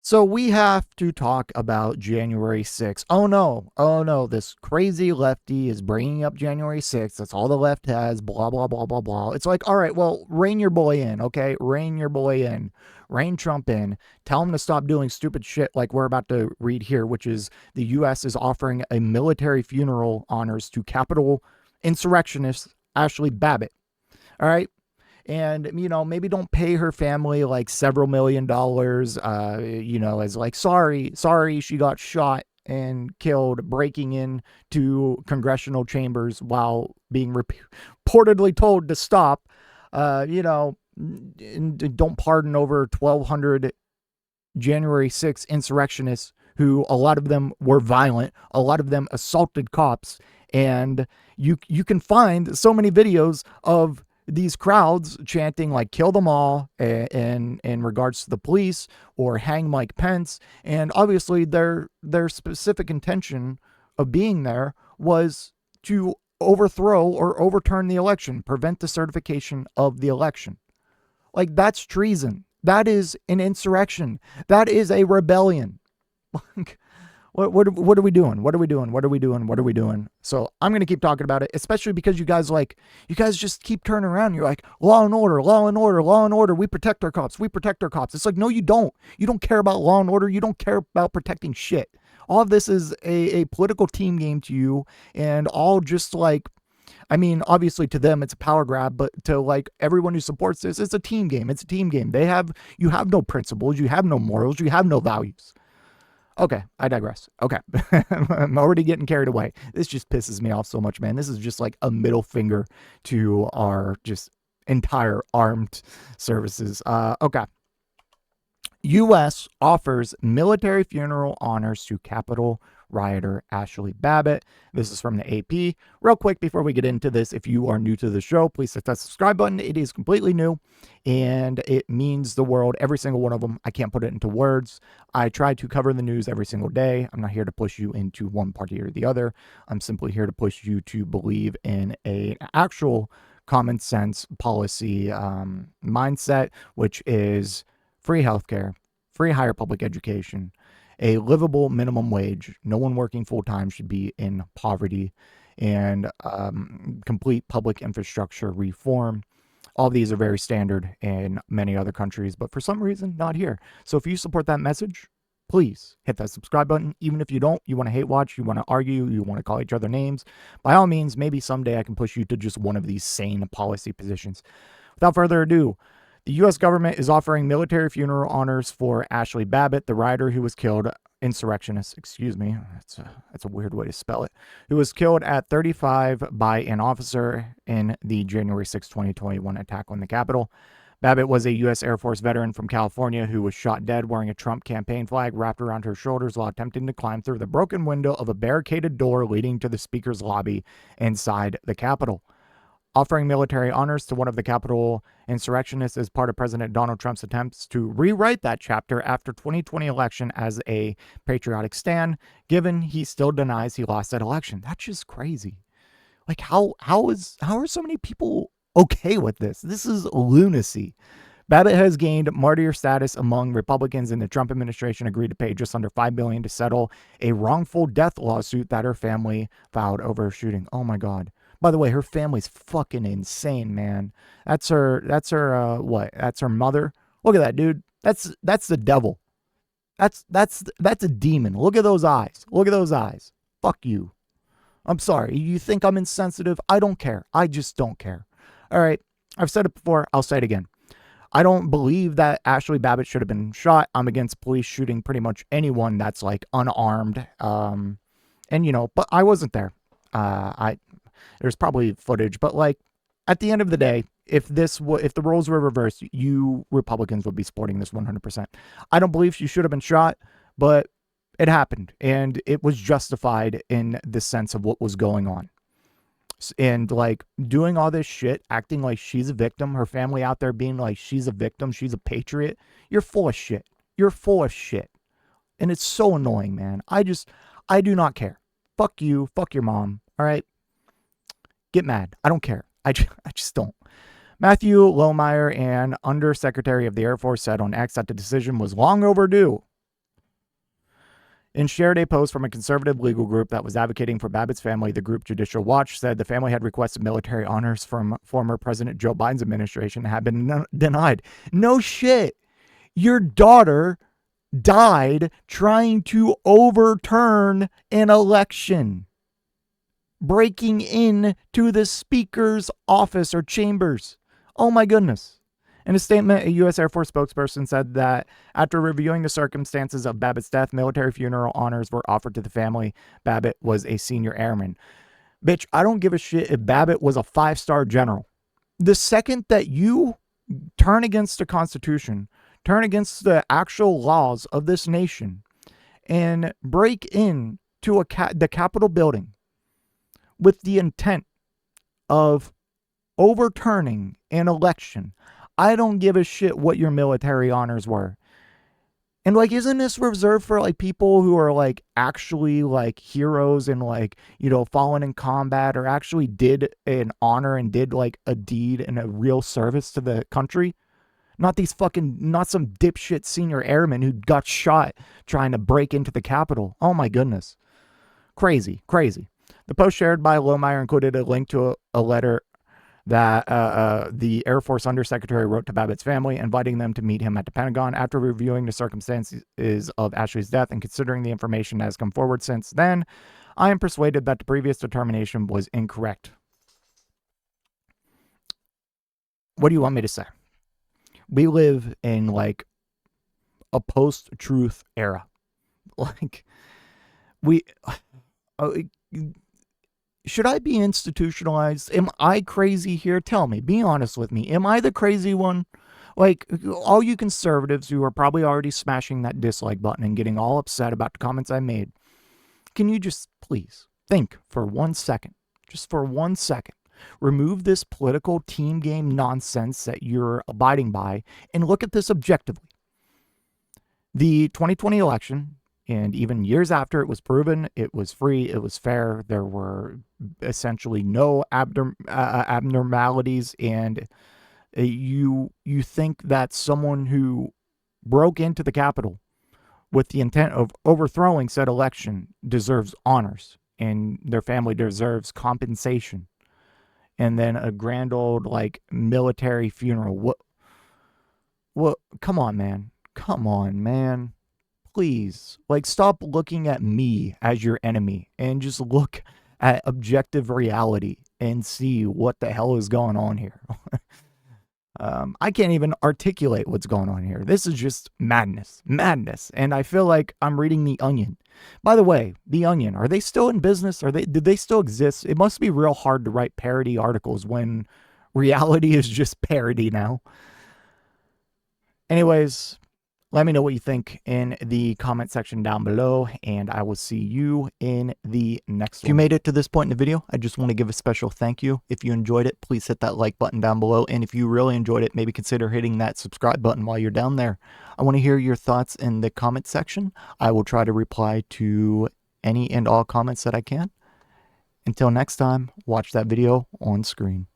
So we have to talk about January 6th. Oh no, this crazy lefty is bringing up January 6th. That's all the left has, blah, blah, blah, blah, blah. It's like, all right, well, rein your boy in, okay? Rein your boy in. Rein Trump in. Tell him to stop doing stupid shit like we're about to read here, which is the U.S. is offering a military funeral honors to Capitol insurrectionist Ashli Babbitt. All right? And maybe don't pay her family like several $1,000,000 as like sorry she got shot and killed breaking into congressional chambers while being reportedly told to stop. And don't pardon over 1,200 January 6th insurrectionists who a lot of them were violent, a lot of them assaulted cops, and you can find so many videos of these crowds chanting like kill them all in regards to the police or hang Mike Pence. And obviously their specific intention of being there was to overthrow or overturn the election, prevent the certification of the election. Like, that's treason. That is an insurrection. That is a rebellion. What are we doing? What are we doing? What are we doing? What are we doing? So I'm going to keep talking about it, especially because you guys just keep turning around. You're like, law and order, law and order, law and order. We protect our cops. We protect our cops. It's like, no, you don't. You don't care about law and order. You don't care about protecting shit. All of this is a political team game to you, and all just like, I mean, obviously to them it's a power grab, but to like everyone who supports this, it's a team game. It's a team game. You have no principles, you have no morals, you have no values. Okay, I digress. Okay, I'm already getting carried away. This just pisses me off so much, man. This is just like a middle finger to our just entire armed services. Okay. U.S. offers military funeral honors to Capitol rioter Ashli Babbitt. This is from the AP. Real quick before we get into this, if you are new to the show, please hit that subscribe button. It is completely new and it means the world. Every single one of them. I can't put it into words. I try to cover the news every single day. I'm not here to push you into one party or the other. I'm simply here to push you to believe in an actual common sense policy mindset, which is free healthcare, free higher public education, a livable minimum wage. No one working full time should be in poverty, and complete public infrastructure reform. All of these are very standard in many other countries, but for some reason, not here. So if you support that message, please hit that subscribe button. Even if you don't, you want to hate watch, you want to argue, you want to call each other names, by all means, maybe someday I can push you to just one of these sane policy positions. Without further ado, the U.S. government is offering military funeral honors for Ashli Babbitt, the rioter who was killed, insurrectionist, excuse me, that's a weird way to spell it, who was killed at 35 by an officer in the January 6, 2021 attack on the Capitol. Babbitt was a U.S. Air Force veteran from California who was shot dead wearing a Trump campaign flag wrapped around her shoulders while attempting to climb through the broken window of a barricaded door leading to the Speaker's lobby inside the Capitol. Offering military honors to one of the Capitol insurrectionists is part of President Donald Trump's attempts to rewrite that chapter after 2020 election as a patriotic stand, given he still denies he lost that election. That's just crazy. Like, how are so many people okay with this? This is lunacy. Babbitt has gained martyr status among Republicans, and the Trump administration agreed to pay just under $5 billion to settle a wrongful death lawsuit that her family filed over a shooting. Oh my God. By the way, her family's fucking insane, man. That's her what? That's her mother. Look at that, dude. That's the devil. That's a demon. Look at those eyes. Look at those eyes. Fuck you. I'm sorry. You think I'm insensitive? I don't care. I just don't care. All right. I've said it before. I'll say it again. I don't believe that Ashli Babbitt should have been shot. I'm against police shooting pretty much anyone that's like unarmed. And but I wasn't there. There's probably footage, but like at the end of the day, if the roles were reversed, you Republicans would be supporting this 100%. I don't believe she should have been shot, but it happened and it was justified in the sense of what was going on. And like doing all this shit, acting like she's a victim, her family out there being like she's a victim, she's a patriot. You're full of shit. You're full of shit. And it's so annoying, man. I do not care. Fuck you. Fuck your mom. All right. Get mad. I don't care. I just don't. Matthew Lohmeyer, an undersecretary of the Air Force, said on X that the decision was long overdue. and shared a post from a conservative legal group that was advocating for Babbitt's family. The group Judicial Watch said the family had requested military honors from former President Joe Biden's administration and had been denied. No shit. Your daughter died trying to overturn an election, breaking in to the speaker's office or chambers. Oh my goodness. In a statement, a U.S. Air Force spokesperson said that after reviewing the circumstances of Babbitt's death, military funeral honors were offered to the family. Babbitt was a senior airman. Bitch, I don't give a shit if Babbitt was a 5-star general. The second that you turn against the Constitution, turn against the actual laws of this nation, and break in to the Capitol building with the intent of overturning an election, I don't give a shit what your military honors were. And like, isn't this reserved for like people who are like actually like heroes and like, you know, fallen in combat or actually did an honor and did like a deed and a real service to the country? Not some dipshit senior airman who got shot trying to break into the Capitol. Oh my goodness. Crazy, crazy. The post shared by Lohmeyer included a link to a letter that the Air Force Undersecretary wrote to Babbitt's family, inviting them to meet him at the Pentagon. After reviewing the circumstances of Ashli's death and considering the information that has come forward since then, I am persuaded that the previous determination was incorrect. What do you want me to say? We live in like a post-truth era. Like, should I be institutionalized? Am I crazy here? Tell me, be honest with me. Am I the crazy one? Like, all you conservatives who are probably already smashing that dislike button and getting all upset about the comments I made, can you just please think for 1 second, just for 1 second, remove this political team game nonsense that you're abiding by and look at this objectively. The 2020 election, and even years after it was proven, it was free, it was fair, there were essentially no abnormalities, and you think that someone who broke into the Capitol with the intent of overthrowing said election deserves honors, and their family deserves compensation, and then a grand old like military funeral. What? Come on, man. Come on, man. Please, like, stop looking at me as your enemy and just look at objective reality and see what the hell is going on here. I can't even articulate what's going on here. This is just madness, madness. And I feel like I'm reading The Onion. By the way, The Onion, are they still in business? Did they still exist? It must be real hard to write parody articles when reality is just parody now. Anyways, let me know what you think in the comment section down below, and I will see you in the next one. If you made it to this point in the video, I just want to give a special thank you. If you enjoyed it, please hit that like button down below, and if you really enjoyed it, maybe consider hitting that subscribe button while you're down there. I want to hear your thoughts in the comment section. I will try to reply to any and all comments that I can. Until next time, watch that video on screen.